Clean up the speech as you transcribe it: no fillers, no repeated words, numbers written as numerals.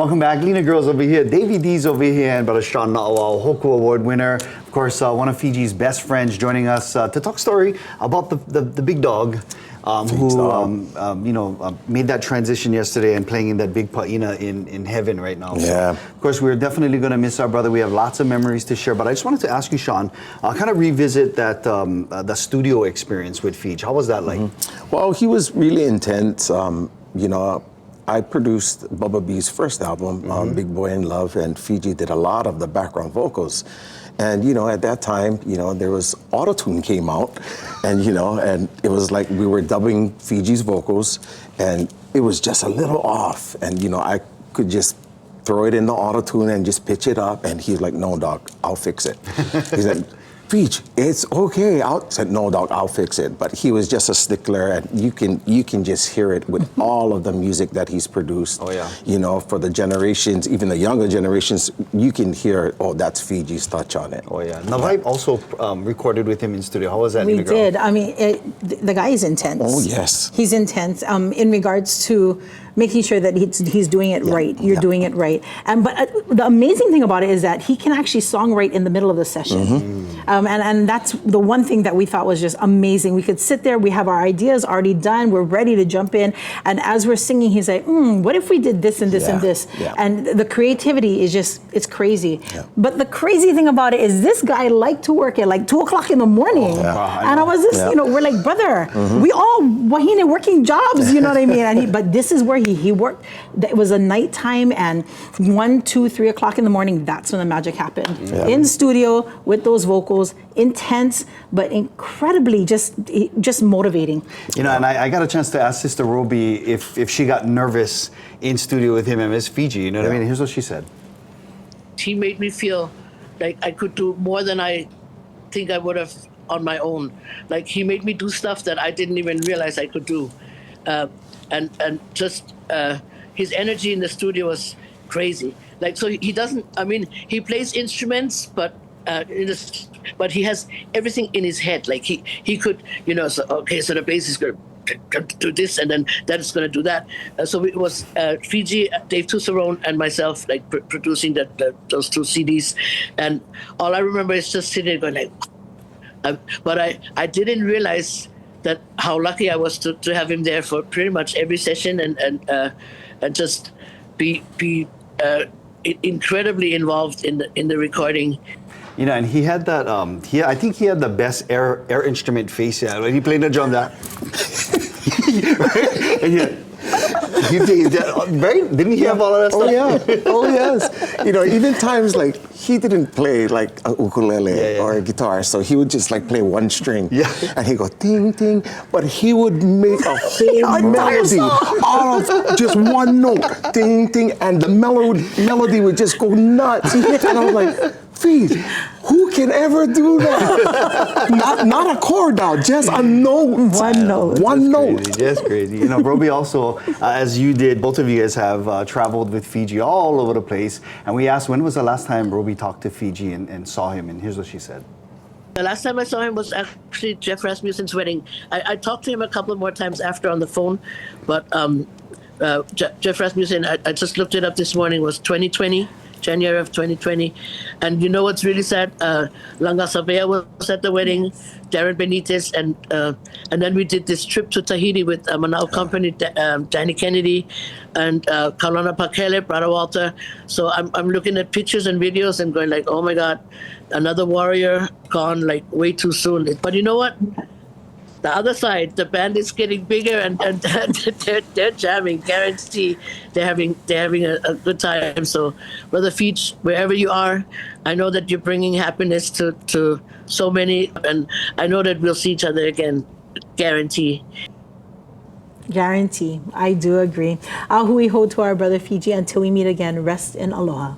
Welcome back. Lena Girls over here, Davey D's over here, and Brother Sean Na'awau, Hoku Award winner. Of course, one of Fiji's best friends joining us to talk story about the big dog who made that transition yesterday and playing in that big pa'ina in heaven right now. Yeah. So, of course, we're definitely going to miss our brother. We have lots of memories to share, but I just wanted to ask you, Sean, kind of revisit that the studio experience with Fiji. How was that like? Well, he was really intense. I produced Bubba B's first album, Big Boy in Love, and Fiji did a lot of the background vocals. And, at that time, there was Auto-Tune came out, and, and it was like we were dubbing Fiji's vocals, and it was just a little off. And, I could just throw it in the Auto-Tune and just pitch it up, and he's like, no, dog, I'll fix it. He said, Fiji, it's okay. I said, no, dog, I'll fix it. But he was just a stickler, and you can just hear it with all of the music that he's produced. Oh, yeah. For the generations, even the younger generations, you can hear, oh, that's Fiji's touch on it. Oh, yeah. Navai also recorded with him in studio. How was that? We did. I mean, the guy is intense. Oh, yes. He's intense in regards to making sure that he's doing it right. You're doing it right. But the amazing thing about it is that he can actually songwrite in the middle of the session. And that's the one thing that we thought was just amazing. We could sit there, we have our ideas already done, we're ready to jump in. And as we're singing, he's like, what if we did this and this and this? Yeah. And the creativity is just, it's crazy. Yeah. But the crazy thing about it is this guy liked to work at like 2 o'clock in the morning. And I was just, we're like, brother, we all wahine working jobs, you know what I mean? And but this is where he worked. It was a nighttime, and 1, 2, 3 o'clock in the morning, that's when the magic happened. Yeah. In studio with those vocals, intense, but incredibly just motivating. And I got a chance to ask Sistah Robi if she got nervous in studio with him and Miss Fiji. You know what I mean? Here's what she said. He made me feel like I could do more than I think I would have on my own. Like, he made me do stuff that I didn't even realize I could do. And just his energy in the studio was crazy. Like, so he doesn't, he plays instruments, but but he has everything in his head. Like he could, so the bass is going to do this, and then that is going to do that. So it was Fiji, Dave Tusarone, and myself, like producing those 2 CDs. And all I remember is just sitting there going like, but I didn't realize that how lucky I was to have him there for pretty much every session, and just be incredibly involved in the recording. And he had that. I think he had the best air instrument face. Yeah, when he played the drum, that. And didn't he have all of that stuff? Oh yeah, oh yes. Even times like he didn't play like a ukulele or a guitar, so he would just like play one string. Yeah. And he'd go ding ding, but he would make a whole melody out of just one note, ding ding, and the melody would just go nuts. And I was like, Fiji, who can ever do that? not a chord now, just a note. One note. One note. Just crazy. Robi also, as you did, both of you guys have traveled with Fiji all over the place. And we asked, when was the last time Robi talked to Fiji and saw him? And here's what she said. The last time I saw him was actually Jeff Rasmussen's wedding. I talked to him a couple more times after on the phone, but Jeff Rasmussen, I just looked it up this morning, was 2020. January of 2020. And you know what's really sad? Langa Savea was at the wedding, Darren Benitez, and then we did this trip to Tahiti with Manao Company, Danny Kennedy, and Kalana Pakele, Brother Walter. So I'm looking at pictures and videos and going like, oh my God, another warrior gone like way too soon. But you know what? The other side, the band is getting bigger, and they're jamming. Guarantee they're having a good time. So, Brother Fiji, wherever you are, I know that you're bringing happiness to so many, and I know that we'll see each other again. Guarantee. Guarantee. I do agree. Ahui ho to our brother Fiji. Until we meet again, rest in aloha.